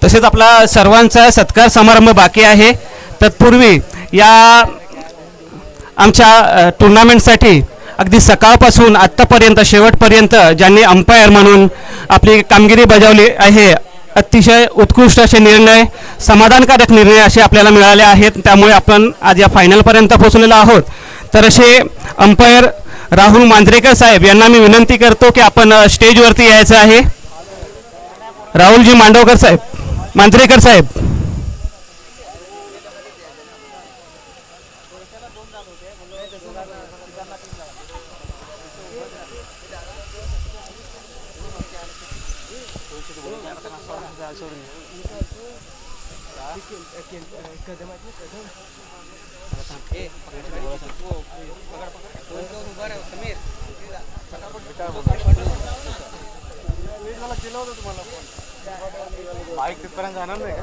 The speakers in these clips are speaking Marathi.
तसेच आपला सर्वांचा सत्कार समारंभ बाकी आहे. तत्पूर्वी या आमच्या टुर्नामेंटसाठी अगदी सकाळपासून आत्तापर्यंत शेवटपर्यंत ज्यांनी अंपायर म्हणून आपली कामगिरी बजावली आहे, अतिशय उत्कृष्ट असे निर्णय, समाधानकारक निर्णय असे आपल्याला मिळाले आहेत. त्यामुळे आपण आज या फायनलपर्यंत पोहोचलेलो आहोत. तर असे अंपायर राहुल मांजरेकर साहेब यांना मी विनंती करतो की आपण स्टेजवरती यायचं आहे. राहुलजी मांडवकर साहेब, मांजरेकर साहेब. बाईक तिथपर्यंत जाणार नाही का?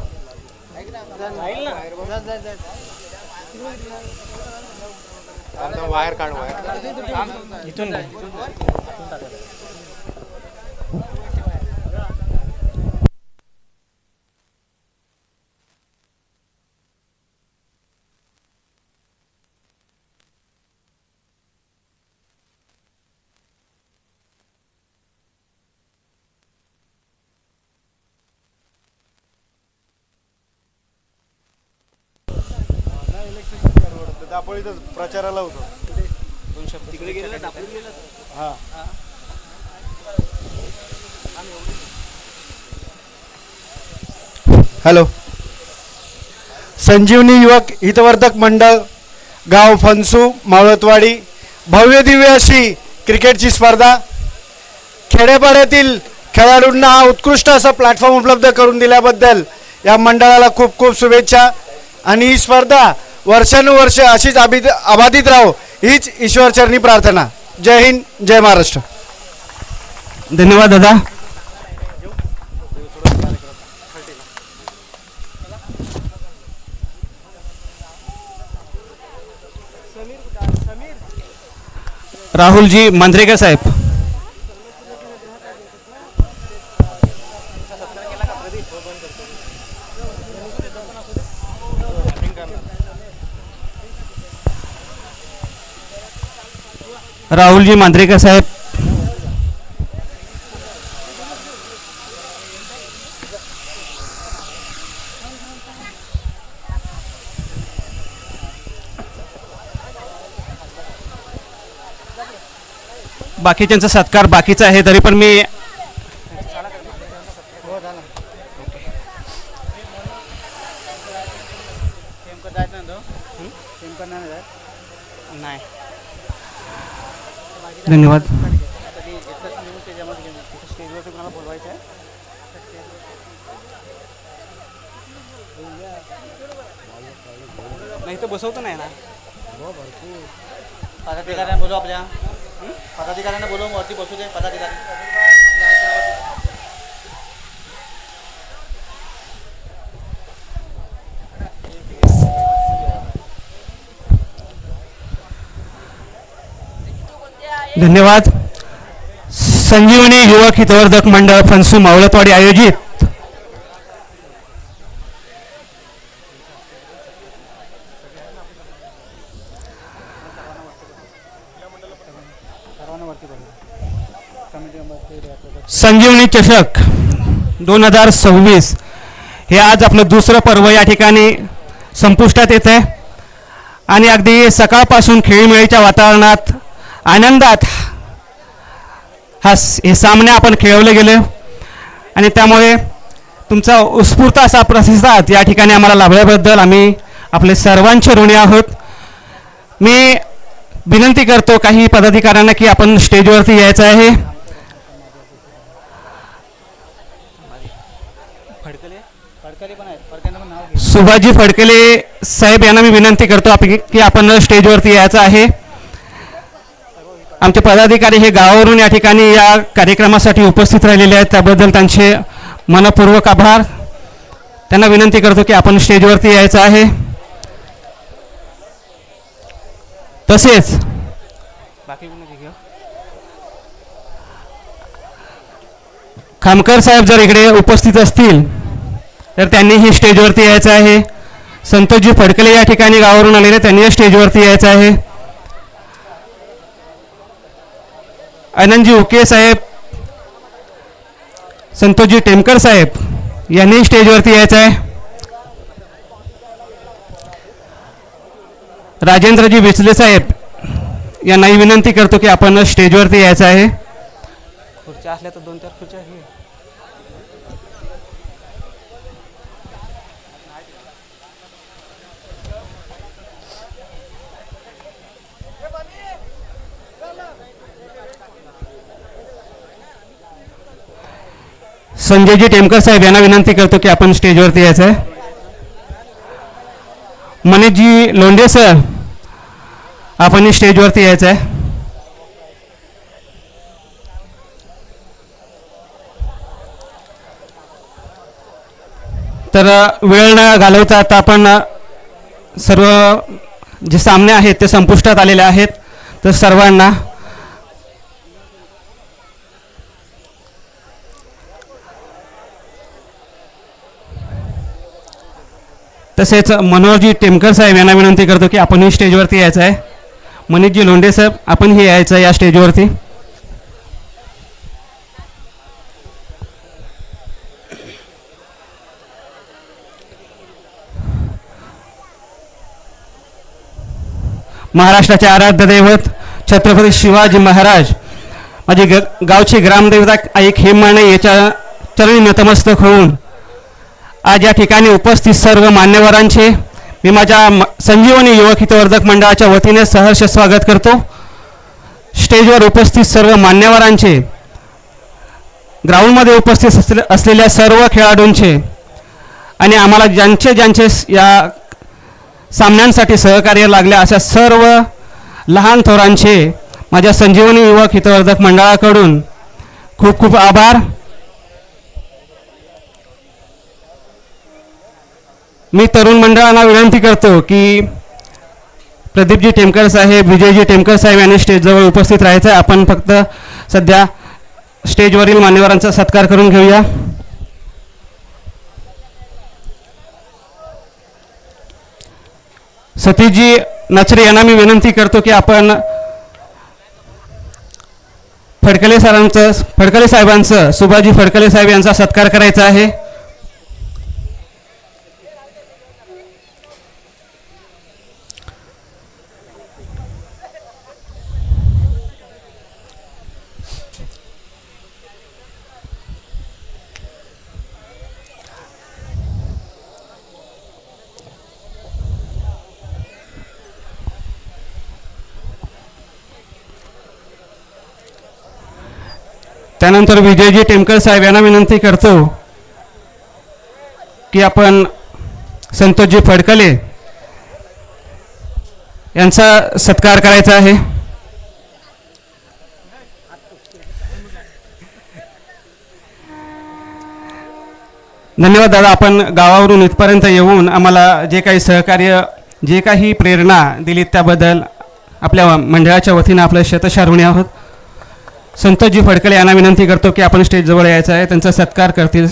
वायर काढ, वायर इथून दापोलीतच प्रचाराला होतो. दोन शब्द तिकडे गेले, दापोली गेला. हां, हॅलो. संजीवनी युवक हितवर्धक मंडळ, गाव फणसू, मावळतवाडी. भव्य दिव्य अशी क्रिकेटची स्पर्धा. खेड्यापाड्यातील खेळाडूंना हा उत्कृष्ट असा प्लॅटफॉर्म उपलब्ध करून दिल्याबद्दल या मंडळाला खूप खूप शुभेच्छा. आणि ही स्पर्धा वर्षानुवर्ष अशीच अबाधित राहो हीच ईश्वरचरणी प्रार्थना. जय हिंद, जय महाराष्ट्र. धन्यवाद दादा. राहुलजी मांजरेकर साहेब. राहुलजी मांजरेकर साहेब. बाकीच्यांचा सत्कार बाकीचा आहे, तरी पण मी नाही. धन्यवाद. नाही तर बसवतो नाही ना. पदाधिकाऱ्यांना बोलू, आपल्या पदाधिकाऱ्यांना बोलवून वरती बसू दे. पदाधिकारी धन्यवाद. संजीवनी युवक हितवर्धक मंडळ फणसू मावळतवाडी आयोजित संजीवनी चषक 2026 हे आज आपलं दुसरं पर्व या ठिकाणी संपुष्टात येत आहे. आणि अगदी सकाळपासून खेळीमेळीच्या वातावरणात आनंदात हे सामने आपण खेळवले गेले. आणि त्यामुळे तुमचा उत्स्फूर्त असा प्रतिसाद या ठिकाणी आम्हाला लाभल्याबद्दल आम्ही आपले सर्वांचे ऋणी आहोत. मी विनंती करतो काही पदाधिकाऱ्यांना की आपण स्टेजवरती यायचं आहे. सुभाजी फडकले साहेब यांना मी विनंती करतो की आपण स्टेजवरती यायचं आहे. आमचे पदाधिकारी हे गावावरून या ठिकाणी या कार्यक्रमासाठी उपस्थित राहिलेले आहेत, त्याबद्दल त्यांचे मनपूर्वक आभार. त्यांना विनंती करतो की आपण स्टेजवरती यायचं आहे. तसेच खामकर साहेब जर इकडे उपस्थित असतील तर त्यांनीही स्टेजवरती यायचं आहे. संतोषजी फडकले या ठिकाणी गावावरून आलेले, त्यांनी स्टेजवरती यायचं आहे. आनंदजी उके साहेब, संतोषजी टेमकर साहेब यांनी स्टेजवरती यायचं आहे. राजेंद्रजी विचले साहेब यांनाही विनंती करतो की आपण स्टेजवरती यायचं आहे. खुर्च्या असल्या तर 2-4 खुर्च्या घे. संजयजी टेमकर साहेब यांना विनंती करतो की आपण स्टेजवरती यायचं आहे. मनीषजी लोंढे सर आपण स्टेजवरती यायचं आहे. तर वेळ न घालवता आता आपण सर्व जे सामने आहेत ते संपुष्टात आलेले आहेत. तर सर्वांना तसेच मनोहरजी टेमकर साहेब यांना विनंती करतो की आपणही स्टेजवरती यायचं आहे. मनीषजी लोंढे साहेब आपणही यायचं आहे या स्टेजवरती. महाराष्ट्राचे आराध्य दैवत छत्रपती शिवाजी महाराज, माझी गावची ग्रामदेवता आई खेमाणे याच्या चरणी नतमस्तक होऊन आज या ठिकाणी उपस्थित सर्व मान्यवरांचे मी माझ्या संजीवनी युवक हितवर्धक मंडळाच्या वतीने सहर्ष स्वागत करतो. स्टेजवर उपस्थित सर्व मान्यवरांचे, ग्राउंडमध्ये उपस्थित असलेल्या सर्व खेळाडूंचे आणि आम्हाला ज्यांचे ज्यांचे या सामन्यांसाठी सहकार्य लागले अशा सर्व लहान थोरांचे माझ्या संजीवनी युवक हितवर्धक मंडळाकडून खूप खूप आभार. मी तरुण मंडळांना विनंती करतो की प्रदीपजी टेमकर साहेब, विजयजी टेमकर साहेब यांनी स्टेजजवळ उपस्थित राहायचं आहे. आपण फक्त सध्या स्टेजवरील मान्यवरांचा सत्कार करून घेऊया. सतीशजी नचरे यांना मी विनंती करतो की आपण फडकले साहेबांचं, सुभाजी फडकले साहेब यांचा सत्कार करायचा आहे. त्यानंतर विजयजी टेमकर साहेब यांना विनंती करतो की आपण संतोषजी फडकले यांचा सत्कार करायचा आहे. धन्यवाद दादा, आपण गावावरून इथपर्यंत येऊन आम्हाला जे काही सहकार्य, जे काही प्रेरणा दिली त्याबद्दल आपल्या मंडळाच्या वतीनं आपलं शतशः ऋणी आहोत. संतोषजी फडकले यांना विनंती करतो की आपण स्टेजजवळ यायचं आहे. त्यांचा सत्कार करतील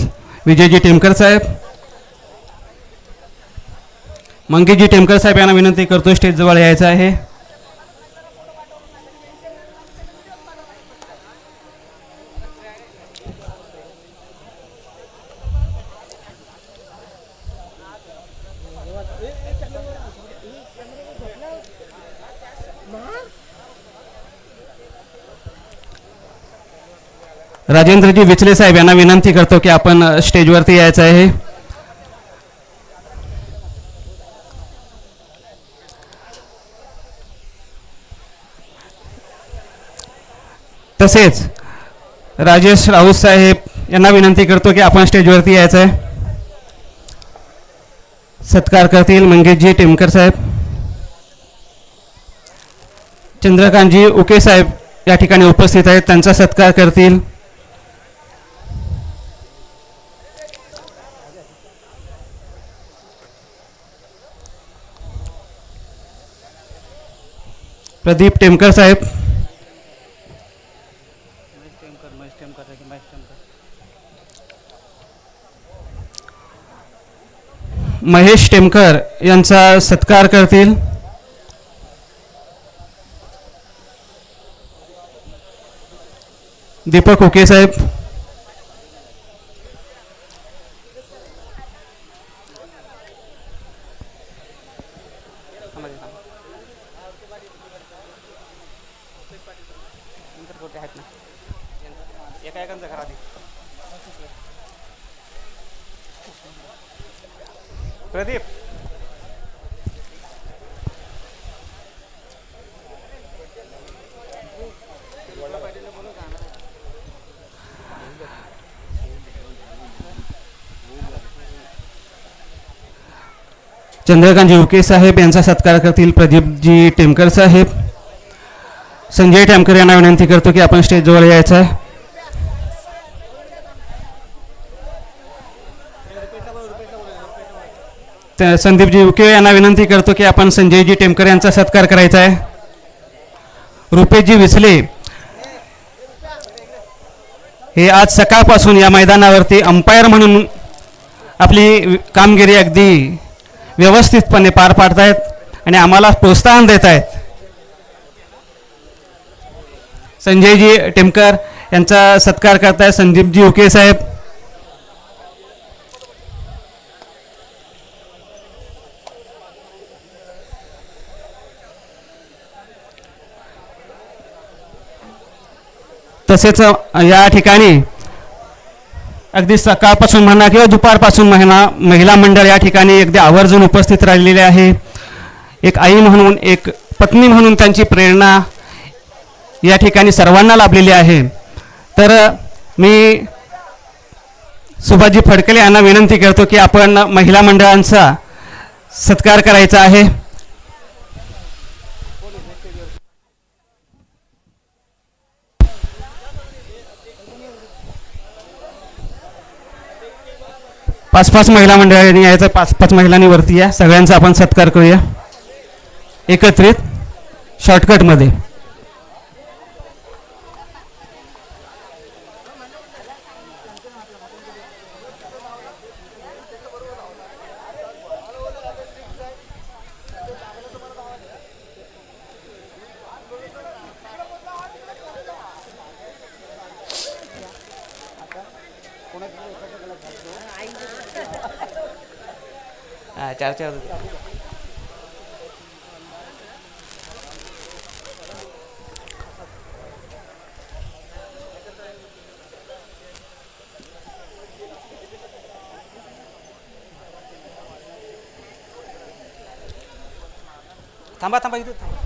विजयजी टेमकर साहेब. मंगेशजी टेमकर साहेब यांना विनंती करतो स्टेजजवळ यायचं आहे. राजेंद्रजी विचले साहेब यांना विनंती करतो की आपण स्टेजवरती यायचं आहे. तसेच राजेश राऊत साहेब यांना विनंती करतो की आपण स्टेजवरती यायचं आहे. सत्कार करतील मंगेशजी टेमकर साहेब. चंद्रकांतजी उके साहेब या ठिकाणी उपस्थित आहेत, त्यांचा सत्कार करतील. प्रदीप टेमकर साहेब. महेश टेमकर. महेश टेमकर यांचा सत्कार करतील. दीपक हुके साहेब. प्रदीप चंद्रकांतजी हुके साहेब यांचा सत्कार करतील प्रदीपजी टेमकर साहेब. संजय टेमकर यांना विनंती करतो की आपण स्टेजवर यायचं आहे. संदीपजी हुके यांना विनंती करतो की आपण संजयजी टेमकर यांचा सत्कार करायचा आहे. रुपेशजी विसले हे आज सकाळपासून या मैदानावरती अंपायर म्हणून आपली कामगिरी अगदी व्यवस्थितपणे पार पाडतायत आणि आम्हाला प्रोत्साहन देत आहेत. संजयजी टेमकर यांचा सत्कार करतायत संदीपजी हुके साहेब. तसेच या ठिकाणी अगदी सकाळपासून म्हणा किंवा दुपारपासून महिला मंडळ या ठिकाणी अगदी आवर्जून उपस्थित राहिलेले आहे. एक आई म्हणून एक पत्नी म्हणून त्यांची प्रेरणा या ठिकाणी सर्वांना लाभलेली आहे. तर मी सुभाषजी फडकले यांना विनंती करतो की आपण महिला मंडळांचा सत्कार करायचा आहे. पाच पाच महिला मंडळांनी यायचं. पाच पाच महिलांनी वरती या. सगळ्यांचा आपण सत्कार करूया एकत्रित शॉर्टकटमध्ये. चार चार थांबा थांबा इथे थांबा.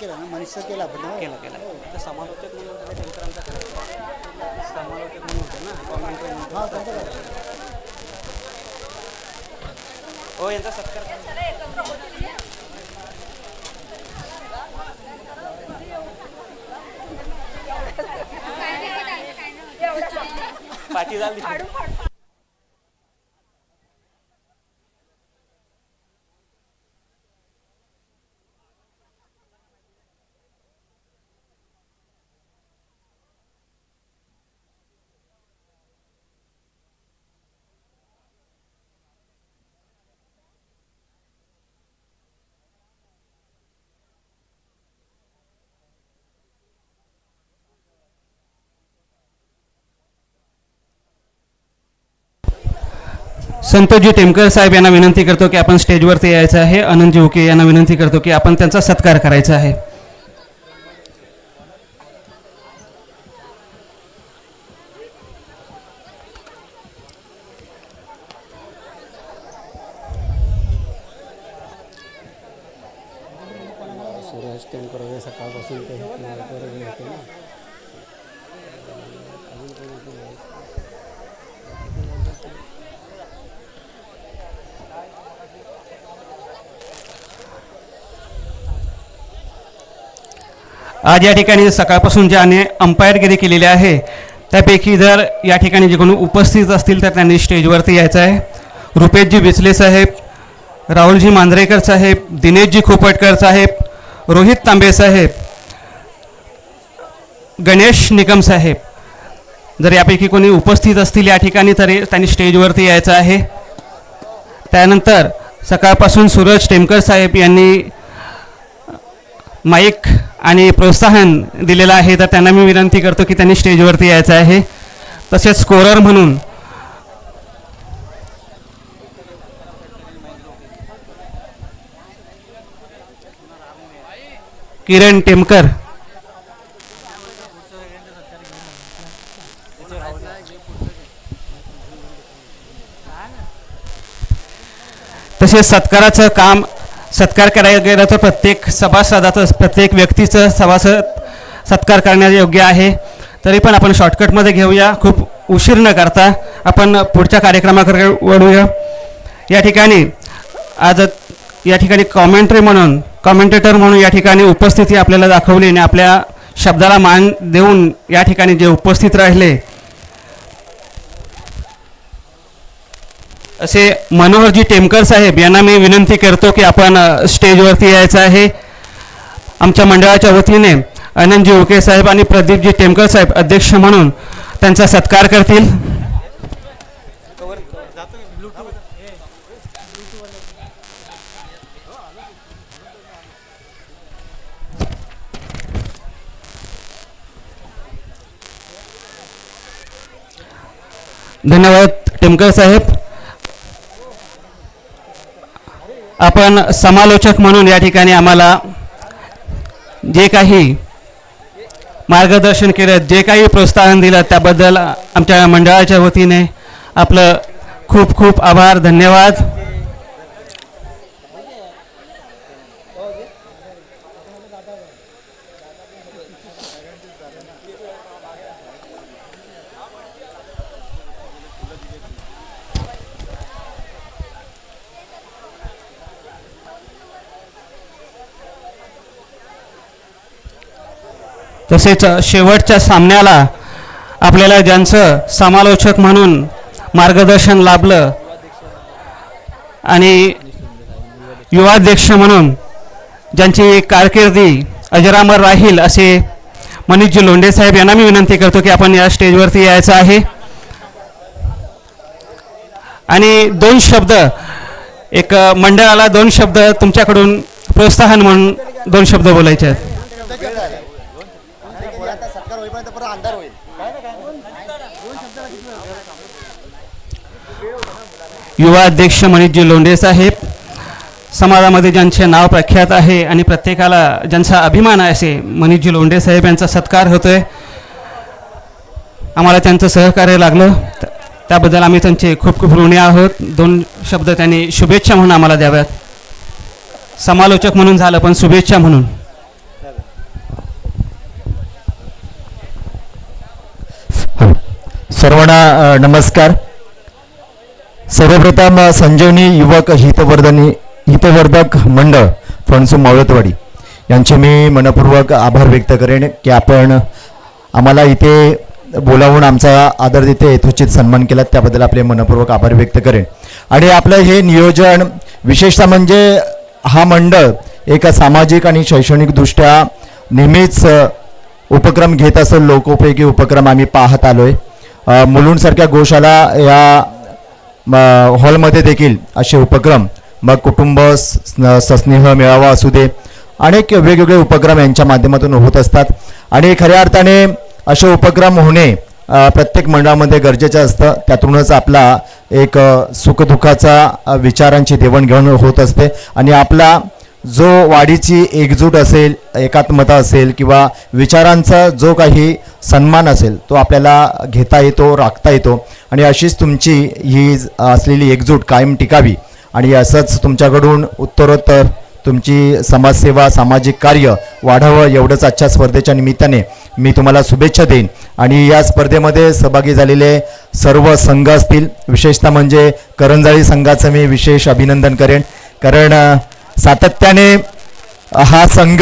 केला ना मनीषचा केला आपण केला केला तर समालोचक म्हणून त्याला टेमकरांचा करायचा. समालोचक म्हणून होते ना कॉमेंट. हो यांचा सत्कार पाठी झाली. संतोषजी टेमकर साहेब यांना विनंती करतो की आपण स्टेजवरती यायचं आहे. आनंदजी उके यांना विनंती करतो की आपण त्यांचा सत्कार करायचा आहे. सुरेश टेमकर वगैरे सकाळपासून ते वगैरे होते ना. आज या ठिकाणी सकाळपासून ज्याने अंपायरगिरी केलेली आहे त्यापैकी जर या ठिकाणी जे कोणी उपस्थित असतील तर त्यांनी स्टेजवरती यायचं आहे. रुपेशजी विचले साहेब, राहुलजी मांजरेकर साहेब, दिनेशजी खोपटकर साहेब, रोहित तांबे साहेब, गणेश निकम साहेब, जर यापैकी कोणी उपस्थित असतील या ठिकाणी तरी त्यांनी स्टेजवरती यायचं आहे. त्यानंतर सकाळपासून सूरज टेमकर साहेब यांनी माईक आणि प्रोत्साहन दिलेलं आहे तर त्यांना मी विनंती करतो की त्यांनी स्टेजवरती यायचं आहे. तसेच स्कोरर म्हणून किरण टेमकर, तसेच सत्कार करायला गेलं तर प्रत्येक सभासदाचं प्रत्येक व्यक्तीचं सत्कार करण्यास योग्य आहे. तरी पण आपण शॉर्टकटमध्ये घेऊया, खूप उशीर न करता आपण पुढच्या कार्यक्रमाकडे वळूया. या ठिकाणी कॉमेंटेटर म्हणून या ठिकाणी उपस्थिती आपल्याला दाखवली आणि आपल्या शब्दाला मान देऊन या ठिकाणी जे उपस्थित राहिले असे मनोहरजी टेमकर साहेब यांना मी विनंती करतो की आपण स्टेजवरती यायचं आहे. आमच्या मंडळाच्या वतीने आनंदजी उके साहेब आणि प्रदीपजी टेमकर साहेब अध्यक्ष म्हणून त्यांचा सत्कार करतील. धन्यवाद टेमकर साहेब. आपण समालोचक म्हणून या ठिकाणी आम्हाला जे काही मार्गदर्शन केलं, जे काही प्रोत्साहन दिलं त्याबद्दल आमच्या मंडळाच्या वतीने आपलं खूप खूप आभार, धन्यवाद. तसेच शेवटच्या सामन्याला आपल्याला ज्यांचं समालोचक म्हणून मार्गदर्शन लाभलं आणि युवाध्यक्ष म्हणून ज्यांची कारकिर्दी अजरामर राहील असे मनीषजी लोंढे साहेब यांना मी विनंती करतो की आपण या स्टेजवरती यायचं आहे आणि 2 शब्द, एक मंडळाला 2 शब्द तुमच्याकडून प्रोत्साहन म्हणून 2 शब्द बोलायचे आहेत. युवा अध्यक्ष मनीषजी लोंढे साहेब, समाजामध्ये ज्यांचे नाव प्रख्यात आहे आणि प्रत्येकाला ज्यांचा अभिमान आहे असे मनीषजी लोंढे साहेब यांचा सत्कार होतोय. आम्हाला त्यांचं सहकार्य लागलं त्याबद्दल आम्ही त्यांचे खूप खूप ऋणी आहोत. 2 शब्द त्यांनी शुभेच्छा म्हणून आम्हाला द्याव्यात. समालोचक म्हणून झालं पण शुभेच्छा म्हणून. सर्वांना नमस्कार. सर्वप्रथम संजीवनी युवक हितवर्धक मंडळ फणसू मावळतवाडी यांचे मी मनपूर्वक आभार व्यक्त करेन की आपण आम्हाला इथे बोलावून आमचा आदर देते यथोचित सन्मान केला, त्याबद्दल आपले मनपूर्वक आभार व्यक्त करेन. आणि आपलं हे नियोजन विशेषतः म्हणजे हा मंडळ एक सामाजिक आणि शैक्षणिकदृष्ट्या नेहमीच उपक्रम घेत असतो. लोकोपयोगी उपक्रम आम्ही पाहत आलोय. मुलुंडसारख्या गोशाला या हॉलमध्ये देखील असे उपक्रम, मग कुटुंब सस्नेह मेळावा असू दे, अनेक वेगवेगळे उपक्रम यांच्या माध्यमातून होत असतात. आणि खऱ्या अर्थाने असे उपक्रम होणे प्रत्येक मंडळामध्ये गरजेचं असतं. त्यातूनच आपला एक सुखदुःखाचा विचारांची देवाणघेवाण होत असते आणि आपला जो वाडीची एकजूट असेल, एकात्मता असेल किंवा विचारांचा जो काही सन्मान असेल तो आपल्याला घेता येतो, राखता येतो आणि अशीच तुमची ही असलेली एकजूट कायम टिकावी आणि असंच तुमच्याकडून उत्तरोत्तर तुमची समाजसेवा, सामाजिक कार्य वाढावं एवढंच आजच्या स्पर्धेच्या निमित्ताने मी तुम्हाला शुभेच्छा देईन. आणि या स्पर्धेमध्ये सहभागी झालेले सर्व संघ असतील, विशेषतः म्हणजे करंजाळी संघाचं मी विशेष अभिनंदन करेन, कारण सातत्याने हा संघ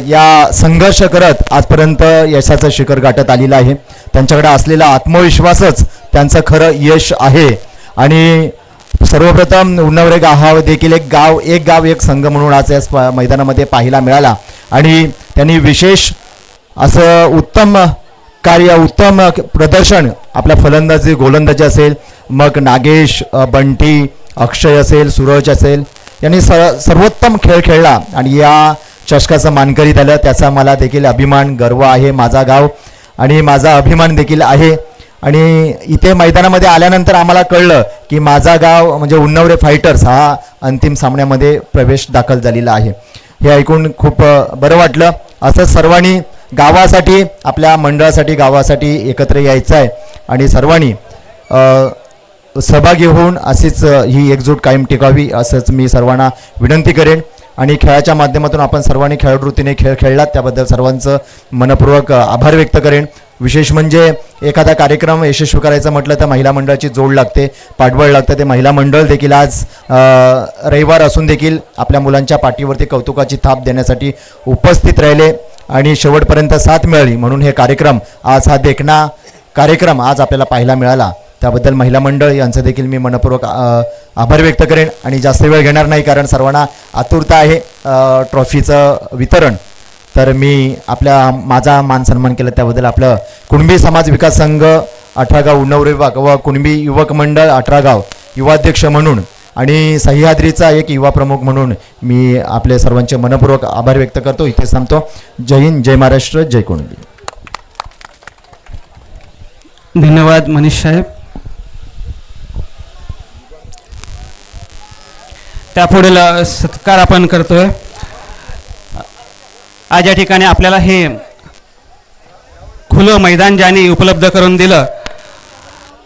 या संघर्ष करत आजपर्यंत यशाचं शिखर गाठत आलेलं आहे. त्यांच्याकडे असलेला आत्मविश्वासच त्यांचं खरं यश आहे. आणि सर्वप्रथम उन्नवरे गाव हा देखील एक गाव एक संघ म्हणून आज या मैदानामध्ये पाहायला मिळाला आणि त्यांनी विशेष असं उत्तम कार्य, उत्तम प्रदर्शन, आपल्या फलंदाजी गोलंदाजी असेल, मग नागेश, बंटी, अक्षय असेल, सूरज असेल, यांनी सर्वोत्तम खेळ खेळला आणि या चषकाचं मानकरी झालं. त्याचा मला देखील अभिमान, गर्व आहे. माझा गाव आणि माझा अभिमान देखील आहे. आणि इथे मैदानामध्ये आल्यानंतर आम्हाला कळलं की माझा गाव म्हणजे उन्नवरे फायटर्स हा अंतिम सामन्यामध्ये प्रवेश दाखल झालेला आहे. हे ऐकून खूप बरं वाटलं. असंच सर्वांनी गावासाठी, आपल्या मंडळासाठी, गावासाठी एकत्र यायचं आहे आणि सर्वांनी सहभागी होऊन अशीच ही एकजूट कायम टिकावी असंच मी सर्वांना विनंती करेन. आणि खेळाच्या माध्यमातून आपण सर्वांनी खेळवृत्तीने खेळ खेळलात त्याबद्दल सर्वांचं मनपूर्वक आभार व्यक्त करेन. विशेष म्हणजे एखादा कार्यक्रम यशस्वी करायचं म्हटलं तर महिला मंडळाची जोड लागते, पाठबळ लागतं. ते महिला मंडळ देखील आज रविवार असून देखील आपल्या मुलांच्या पाठीवरती कौतुकाची थाप देण्यासाठी उपस्थित राहिले आणि शेवटपर्यंत साथ मिळाली. म्हणून हे कार्यक्रम आज, हा देखणा कार्यक्रम आज आपल्याला पाहायला मिळाला. त्याबद्दल महिला मंडळ यांचं देखील मी मनपूर्वक आभार व्यक्त करेन. आणि जास्त वेळ घेणार नाही कारण सर्वांना आतुरता आहे ट्रॉफीचं वितरण. तर मी माझा मान सन्मान केला त्याबद्दल आपलं कुणबी समाज विकास संघ 18 गाव उन्नवरे विभाग व कुणबी युवक मंडळ 18 गाव युवाध्यक्ष म्हणून आणि सह्याद्रीचा एक युवा प्रमुख म्हणून मी आपले सर्वांचे मनपूर्वक आभार व्यक्त करतो. इथे थांबतो. जय हिंद, जय महाराष्ट्र, जय कुणबी. धन्यवाद मनीष साहेब. त्यापुढील सत्कार आपण करतोय. आज या ठिकाणी आपल्याला हे खुलं मैदान ज्यांनी उपलब्ध करून दिलं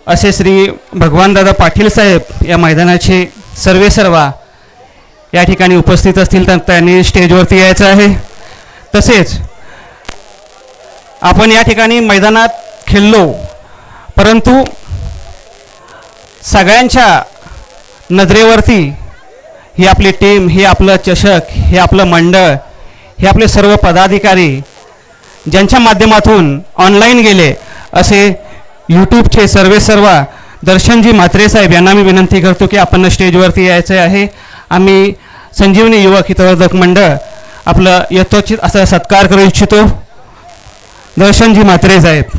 असे श्री भगवानदादा पाटील साहेब या मैदानाचे सर्वेसर्वा या ठिकाणी उपस्थित असतील तर त्यांनी स्टेजवरती यायचं आहे. तसेच आपण या ठिकाणी मैदानात खेळलो परंतु सगळ्यांच्या नजरेवरती ही आपली टीम, हे आपलं चषक, हे आपलं मंडळ, हे आपले सर्व पदाधिकारी ज्यांच्या माध्यमातून ऑनलाईन गेले असे यूट्यूबचे सर्वेसर्वा दर्शनजी म्हात्रे साहेब यांना मी विनंती करतो की आपण स्टेजवरती यायचं आहे. आम्ही संजीवनी युवक हितवर्धक मंडळ आपलं यथोचित असा सत्कार करू इच्छितो. दर्शनजी म्हात्रे साहेब.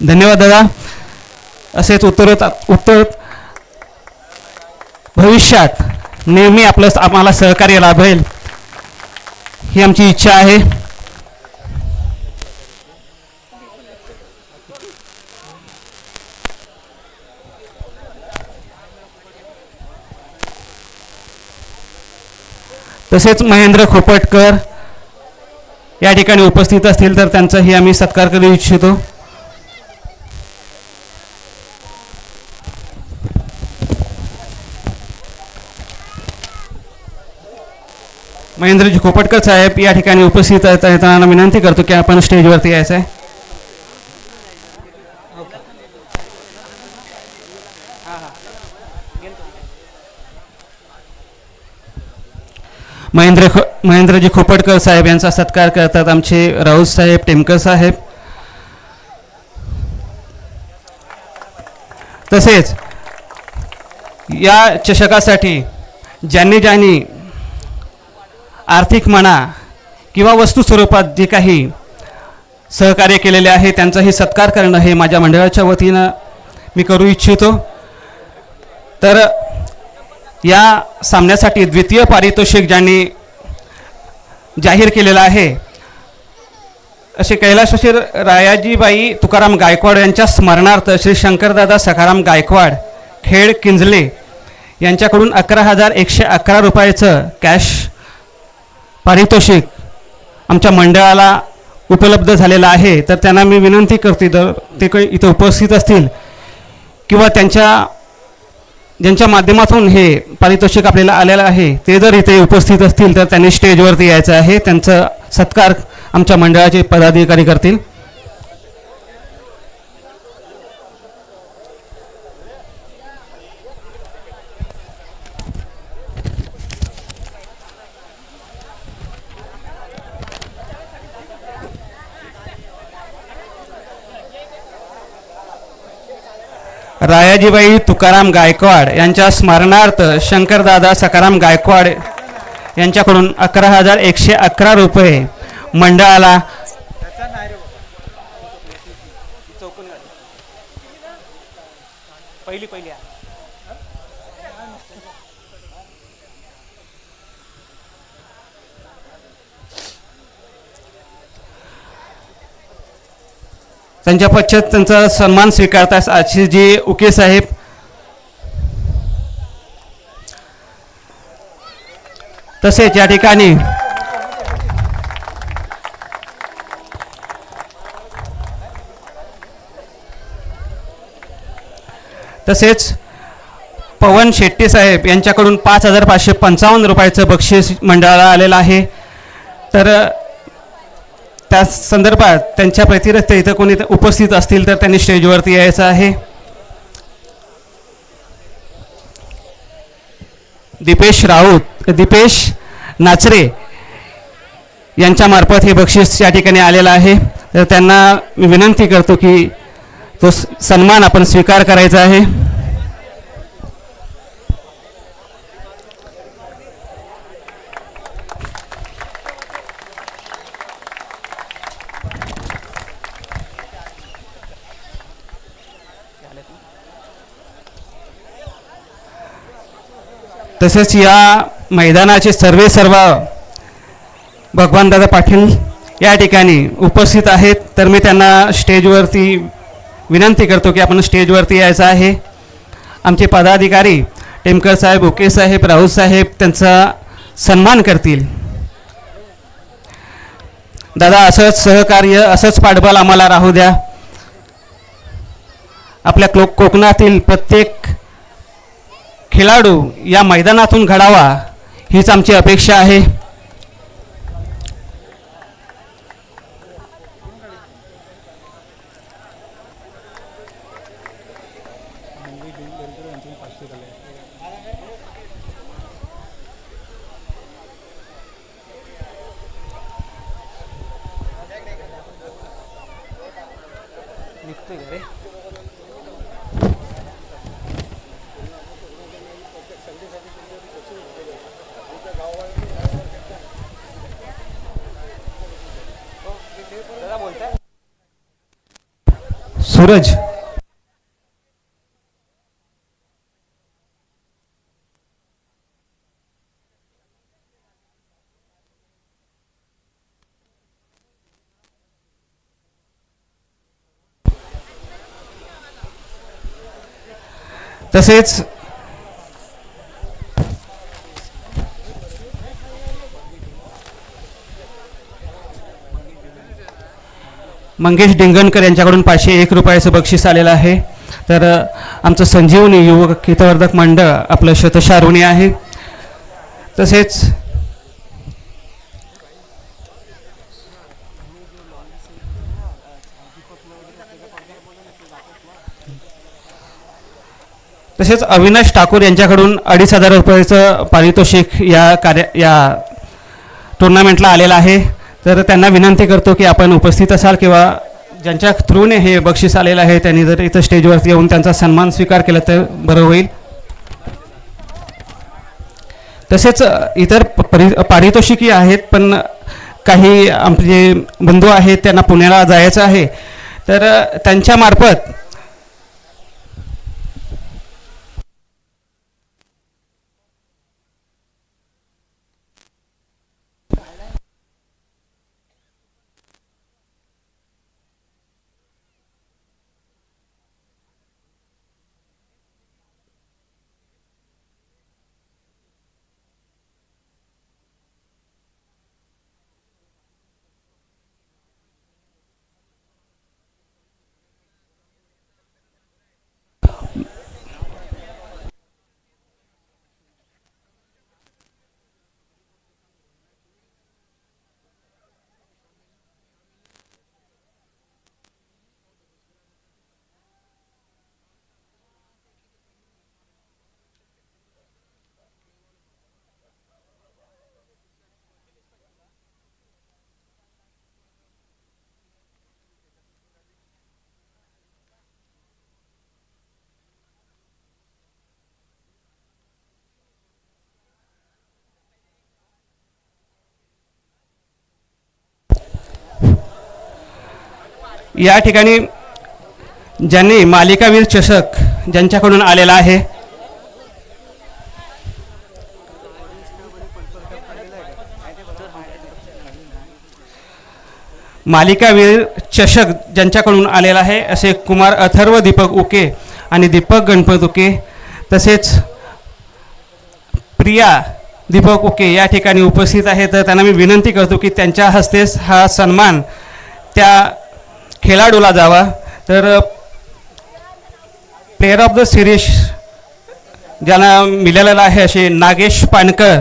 धन्यवाद दादा. असेच उत्तर भविष्यात नेहमी आम्हाला सहकार्य लाभेल ही आमची इच्छा आहे. तसेच महेंद्र खोपटकर या ठिकाणी उपस्थित असतील तर त्यांचाही आम्ही सत्कार करू इच्छितो. महेंद्रजी खोपटकर साहेब या ठिकाणी उपस्थित आहेत. त्यांना विनंती करतो की आपण स्टेजवरती यायचं आहे. महेंद्रजी खोपटकर साहेब यांचा सत्कार करतात आमचे राऊत साहेब, टेमकर साहेब. तसेच या चषकासाठी ज्यांनी आर्थिक म्हणा किंवा वस्तू स्वरूपात जे काही सहकार्य केलेले आहे त्यांचाही सत्कार करणं हे माझ्या मंडळाच्या वतीनं मी करू इच्छितो. तर या सामन्यासाठी द्वितीय पारितोषिक ज्यांनी जाहीर केलेलं आहे असे कैलासवासी रायाजीबाई तुकाराम गायकवाड यांच्या स्मरणार्थ श्री शंकरदादा सखाराम गायकवाड खेड किंजले यांच्याकडून 11,111 रुपयाचं कॅश पारितोषिक आमच्या मंडळाला उपलब्ध झालेलं आहे. तर त्यांना मी विनंती करते तर ते काही इथं उपस्थित असतील किंवा ज्यांच्या माध्यमातून हे पारितोषिक आपल्याला आलेलं आहे ते जर इथे उपस्थित असतील तर त्यांनी स्टेजवरती यायचं आहे. त्यांचं सत्कार आमच्या मंडळाचे पदाधिकारी करतील. रायाजीबाई तुकाराम गायकवाड यांच्या स्मरणार्थ शंकरदादा सखाराम गायकवाड यांच्याकडून 11,111 रुपये मंडळाला पहिली त्यांच्या पश्चात त्यांचा सन्मान स्वीकारतास आशिषजी उके साहेब, तसेच या ठिकाणी पवन शेट्टी साहेब यांच्याकडून 5,555 रुपयाचं बक्षीस मंडळाला आलेलं आहे. तर त्या संदर्भात त्यांच्या प्रतिरथ इथं कोणी उपस्थित असतील तर त्यांनी स्टेजवरती यायचं आहे. दीपेश नाचरे यांच्यामार्फत हे बक्षीस या ठिकाणी आलेलं आहे. तर त्यांना मी विनंती करतो की तो सन्मान आपण स्वीकार करायचा आहे. तसेच या मैदानाचे सर्व भगवानदादा पाटील या ठिकाणी उपस्थित आहेत. तर मी त्यांना स्टेजवरती विनंती करतो की आपण स्टेजवरती यायचं आहे. आमचे पदाधिकारी टेमकर साहेब, ओके साहेब, राऊत साहेब त्यांचा सन्मान करतील. दादा असंच सहकार्य, असंच पाठबळ आम्हाला राहू द्या. आपल्या कोकणातील प्रत्येक खेळाडू या मैदानातून घडावा हीच आमची अपेक्षा आहे. सूरज तसेच मंगेश डिंगणकर यांच्याकडून 501 रुपयाचं बक्षीस आलेलं आहे. तर आमचं संजीवनी युवक हितवर्धक मंडळ आपलं शतशः ऋणी आहे. तसेच अविनाश ठाकूर यांच्याकडून 2,500 रुपयाचं पारितोषिक या टुर्नामेंटला आलेलं आहे. तर त्यांना विनंती करतो की आपण उपस्थित असाल किंवा ज्यांच्या थ्रूने हे बक्षीस आलेलं आहे त्यांनी जर इथं स्टेजवरती येऊन त्यांचा सन्मान स्वीकार केला तर बरं होईल. तसेच इतर पारितोषिकी आहेत, पण काही आमचे बंधू आहेत त्यांना पुण्याला जायचं आहे. तर त्यांच्यामार्फत या ठिकाणी ज्यांनी मालिकावीर चषक ज्यांच्याकडून आलेला आहे, मालिकावीर चषक ज्यांच्याकडून आलेला आहे असे कुमार अथर्व दीपक उके आणि दीपक गणपत उके, तसेच प्रिया दीपक उके या ठिकाणी उपस्थित आहेत. तर त्यांना मी विनंती करतो की त्यांच्या हस्तेच हा सन्मान त्या खेळाडूला जावा. तर प्लेअर ऑफ द सिरीज ज्यांना मिळालेला आहे असे नागेश पानकर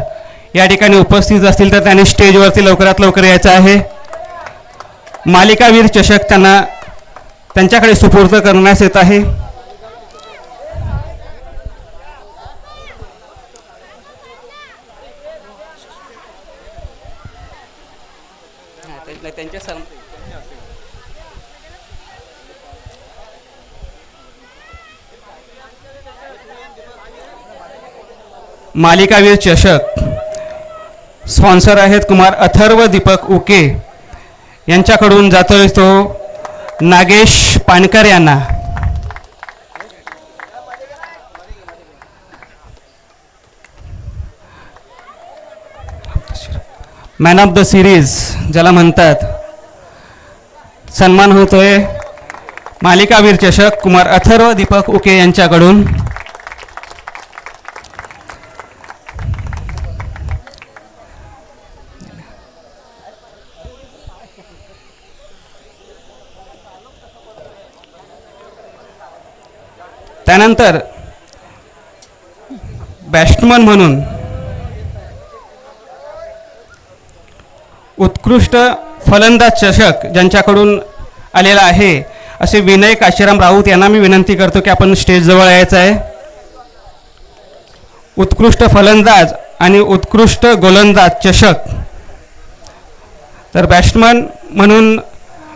या ठिकाणी उपस्थित असतील तर त्यांनी स्टेजवरती लवकरात लवकर यायचं आहे. मालिकावीर चषक त्यांना त्यांच्याकडे सुपूर्द करण्यास येत आहे. त्यांच्या मालिकावीर चषक स्पॉन्सर आहेत कुमार अथर्व दीपक उके, यांच्याकडून जातोय तो नागेश पानकर यांना. मॅन ऑफ द सिरीज ज्याला म्हणतात, सन्मान होतोय मालिकावीर चषक कुमार अथर्व दीपक उके यांच्याकडून. त्यानंतर बॅट्समन म्हणून उत्कृष्ट फलंदाज चषक ज्यांच्याकडून आलेला आहे असे विनय काशीराम राऊत यांना मी विनंती करतो की आपण स्टेजजवळ यायचं आहे. उत्कृष्ट फलंदाज आणि उत्कृष्ट गोलंदाज चषक. तर बॅट्समन म्हणून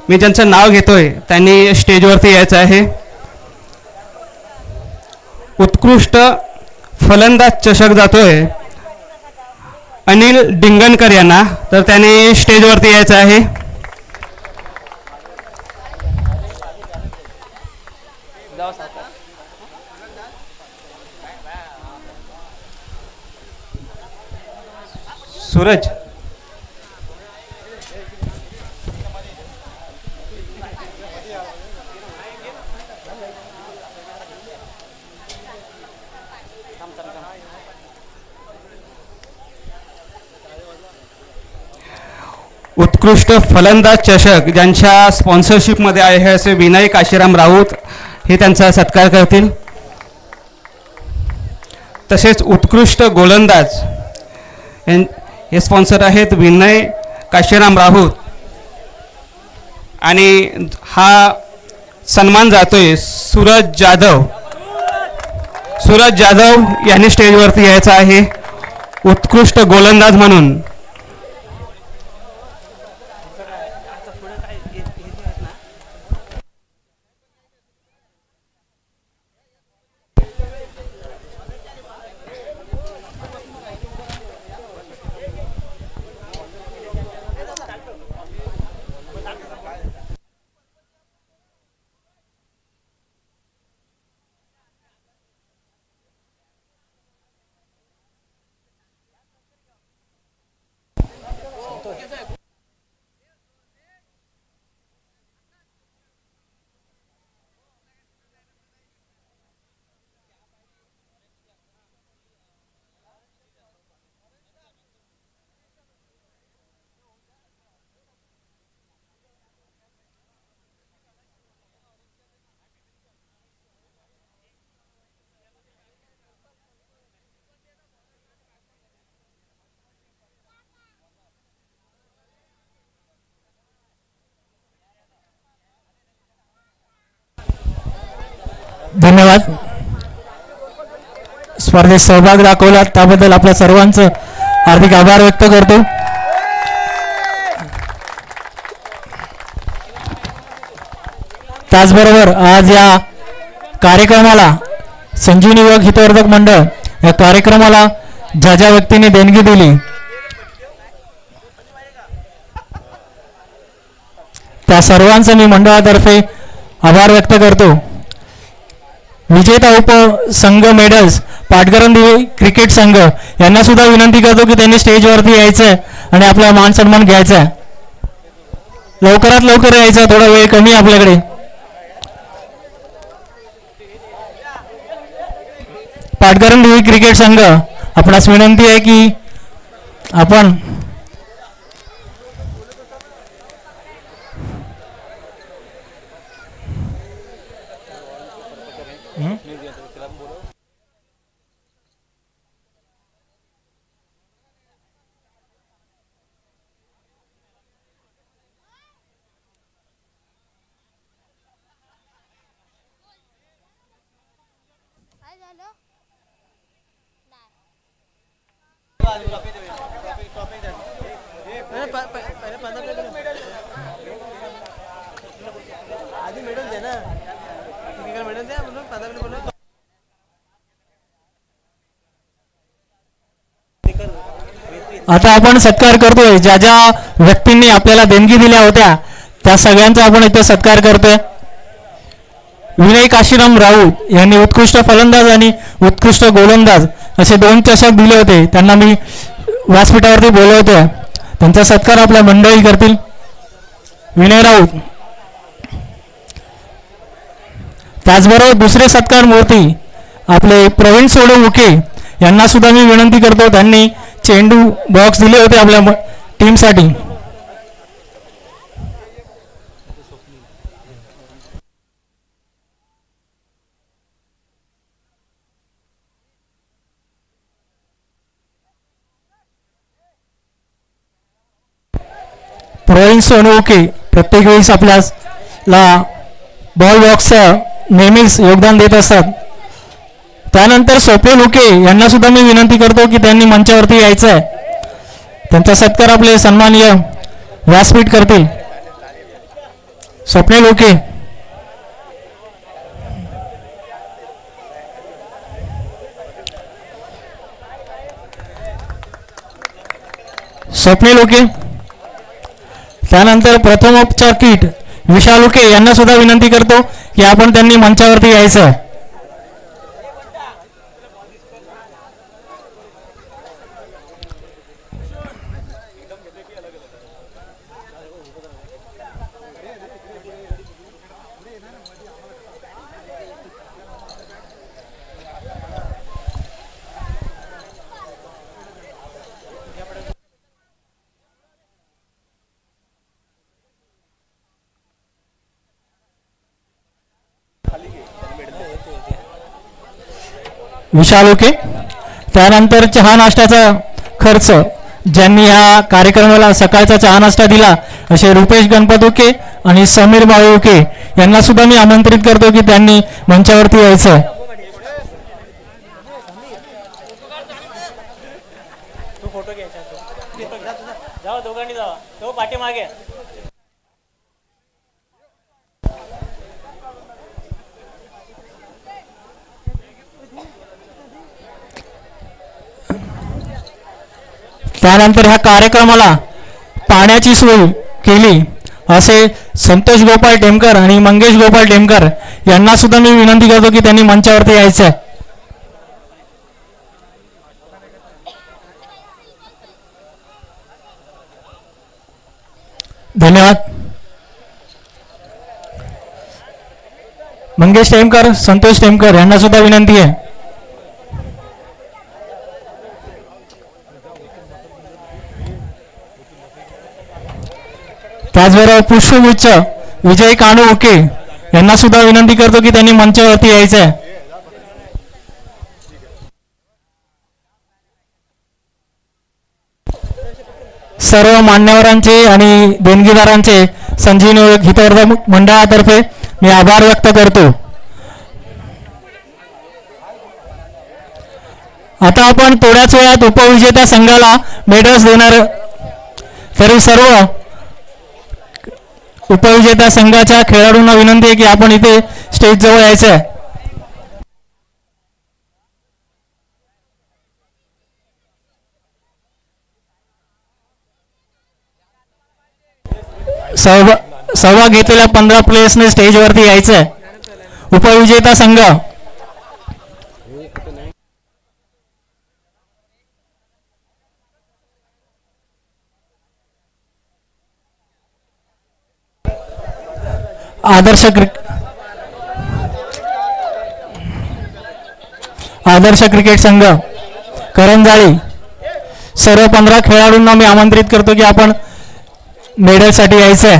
मी ज्यांचं नाव घेतोय त्यांनी स्टेजवरती यायचं आहे. उत्कृष्ट फलंदाज चषक जातोय अनिल डिंगणकर यांना, तर त्यांनी स्टेजवरती यायचं आहे. सूरज उत्कृष्ट फलंदाज चषक ज्यांच्या स्पॉन्सरशिपमध्ये आहे असे विनय काशीराम राऊत हे त्यांचा सत्कार करतील. तसेच उत्कृष्ट गोलंदाज हे स्पॉन्सर आहेत विनय काशीराम राऊत, आणि हा सन्मान जातोय सूरज जाधव. सूरज जाधव यांनी स्टेजवरती यायचं आहे उत्कृष्ट गोलंदाज म्हणून. धन्यवाद. स्पर्धेत सहभाग दाखवला त्याबद्दल आपल्या सर्वांचं हार्दिक आभार व्यक्त करतो. त्याचबरोबर आज या कार्यक्रमाला संजीवनी युवक हितवर्धक मंडळ या कार्यक्रमाला ज्या ज्या व्यक्तींनी देणगी दिली त्या सर्वांचं मी मंडळातर्फे आभार व्यक्त करतो. विजेता उपसंघ मेडल्स पाटगरंदी क्रिकेट संघ यांना सुद्धा विनंती करतो की त्यांनी स्टेजवरती यायचं आहे आणि आपला मान सन्मान घ्यायचा आहे. लवकरात लवकर यायचं, थोडा वेळ कमी आहे आपल्याकडे. पाटगरंदी क्रिकेट संघ आपणास विनंती आहे की आपण काय झालं आधी मेडल दे ना, मेडल द्या म्हणून 15 मिनिट बोलू. आता आपण सत्कार करतोय. ज्या ज्या व्यक्तींनी आपल्याला देणगी दिल्या होत्या त्या सगळ्यांचा आपण इथे सत्कार करतोय. विनय काशीराम राऊत यांनी उत्कृष्ट फलंदाज आणि उत्कृष्ट गोलंदाज असे 2 चषक दिले होते. त्यांना मी व्यासपीठावरती बोलवतोय. त्यांचा सत्कार आपल्या मंडळी करतील. विनय राऊत. त्याचबरोबर दुसरे सत्कार मूर्ती आपले प्रवीण सोडमुखे यांना सुद्धा मी विनंती करतो. त्यांनी चेंडू बॉक्स दिले होते आपल्या टीमसाठी. प्रवीण सोनवके प्रत्येक वेळेस आपल्याला बॉल बॉक्सचं नेहमीच योगदान देत असतात. त्यानंतर स्वप्नील उके यांना सुद्धा मी विनंती करतो की त्यांनी मंचावरती यायचं आहे. त्यांचा सत्कार आपले सन्माननीय व्यासपीठ करतील. स्वप्नील उके. स्वप्नील उके. त्यानंतर प्रथमोपचार किट विशाल उके यांना सुद्धा विनंती करतो की आपण त्यांनी मंचावरती यायचं आहे. विशाल ओके. त्यानंतर चहा नाश्त्याचा खर्च ज्यांनी ह्या कार्यक्रमाला सकाळचा चहा नाश्ता दिला असे रुपेश गणपत ओके आणि समीर माळी ओके यांना सुद्धा मी आमंत्रित करतो की त्यांनी मंचावरती यायचं. तू फोटो घ्यायचा, जावा दोघांनी जावा, तो पाठीमागे. त्यानंतर ह्या कार्यक्रमाला पाण्याची सोय केली असे संतोष गोपाळ टेमकर आणि मंगेश गोपाळ टेमकर यांना सुद्धा मी विनंती करतो की त्यांनी मंचावरती यायचं. धन्यवाद. मंगेश टेमकर, संतोष टेमकर यांना सुद्धा विनंती आहे. त्याचबरोबर पुष्पगुच्छ विजय कानू ओके यांना सुद्धा विनंती करतो की त्यांनी मंचावरती यायचं आहे. सर्व मान्यवरांचे आणि देणगीदारांचे संजीवनी हितवर्धक मंडळातर्फे मी आभार व्यक्त करतो. आता आपण थोड्याच वेळात उपविजेत्या संघाला मेडल्स देणार. तरी सर्व उपविजेत्या संघाच्या खेळाडूंना विनंती आहे की आपण इथे स्टेज जवळ यायचं आहे. सहभाग घेतलेल्या 15 प्लेयर्सने स्टेजवरती यायचं आहे. उपविजेता संघ आदर्श क्रिकेट संघ करंजाळी. सर्व 15 खेळाडूंना मी आमंत्रित करतो की आपण मेडलसाठी यायचं आहे.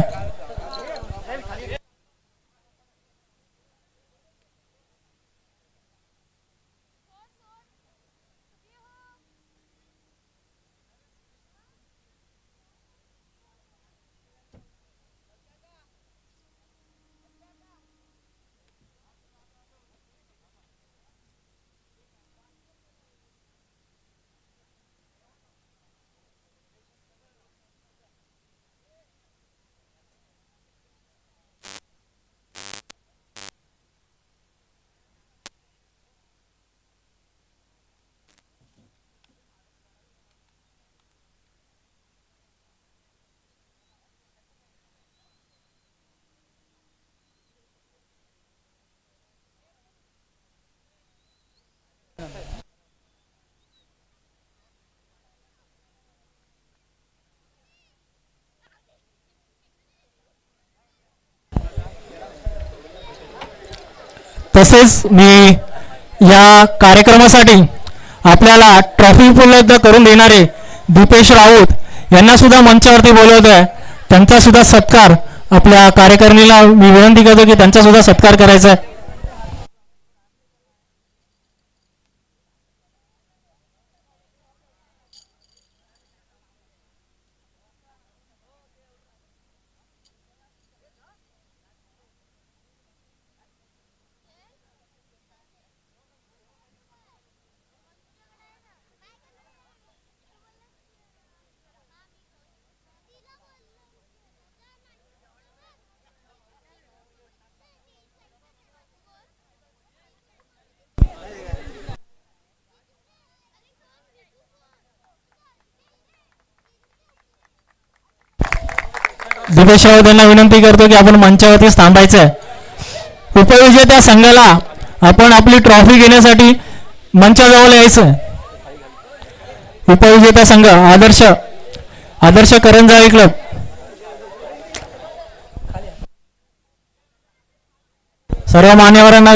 तसेच मी या कार्यक्रमासाठी आपल्याला ट्रॉफी उपलब्ध करून देणारे दीपेश राऊत यांना सुद्धा मंचावरती बोलवतोय. त्यांचा सुद्धा सत्कार आपल्या कार्यकारिणीला मी विनंती करतो की त्यांचा सुद्धा सत्कार करायचा आहे. दिपेश राऊत यांना विनंती करतो की आपण मंचावरतीच थांबायचं आहे. उपविजेत्या संघाला आपण आपली ट्रॉफी घेण्यासाठी मंचाजवळ यायचं. उपविजेता संघ आदर्श करंजाळी क्लब. सर्व मान्यवरांना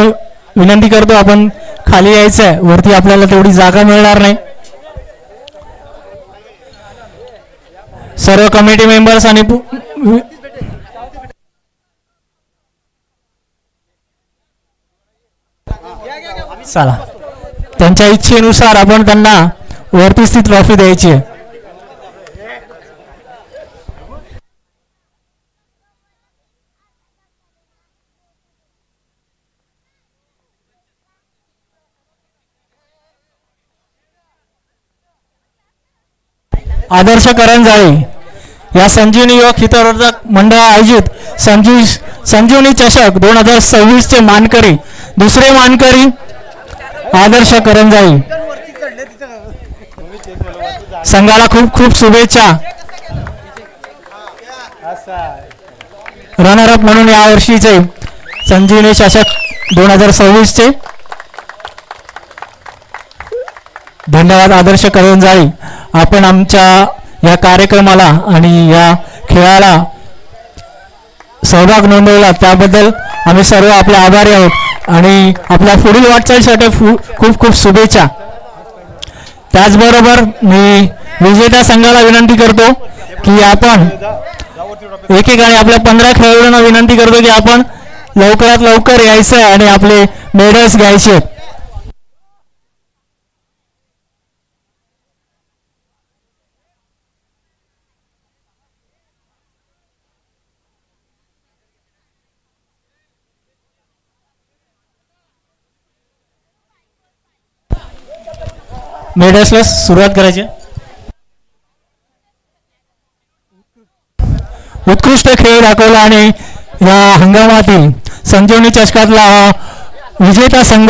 विनंती करतो आपण खाली यायचं आहे. वरती आपल्याला तेवढी जागा मिळणार नाही. सर्व कमिटी मेंबर्स आणि चला त्यांच्या इच्छेनुसार आपण त्यांना वरतीच ती ट्रॉफी द्यायची आहे. आदर्श करंजाळी या संजीवनी युवक हितवर्धक मंडळ आयोजित संजीवनी चषक 2026 चे मानकरी दुसरे मानकरी आदर्श करंजाळी संघाला खूप खूप शुभेच्छा. रनरअप म्हणून या वर्षीचे संजीवनी चषक 2026 चे. धन्यवाद आदर्श करंजाळी. आपण आमच्या या कार्यक्रमाला आणि या खेळाला सहभाग नोंदवला त्याबद्दल आम्ही सर्व आपले आभारी आहोत आणि आपल्या पुढील वाटचालीसाठी खूप खूप शुभेच्छा. त्याचबरोबर मी विजेत्या संघाला विनंती करतो की आपण एकेकाने आपल्या 15 खेळाडूंना विनंती करतो की आपण लवकरात लवकर यायचं आहे आणि आपले मेडल्स घ्यायचे आहेत. मेडल्सला सुरुवात करायची. उत्कृष्ट खेळ दाखवला आणि या हंगामातील संजीवनी चषकातला विजेता संघ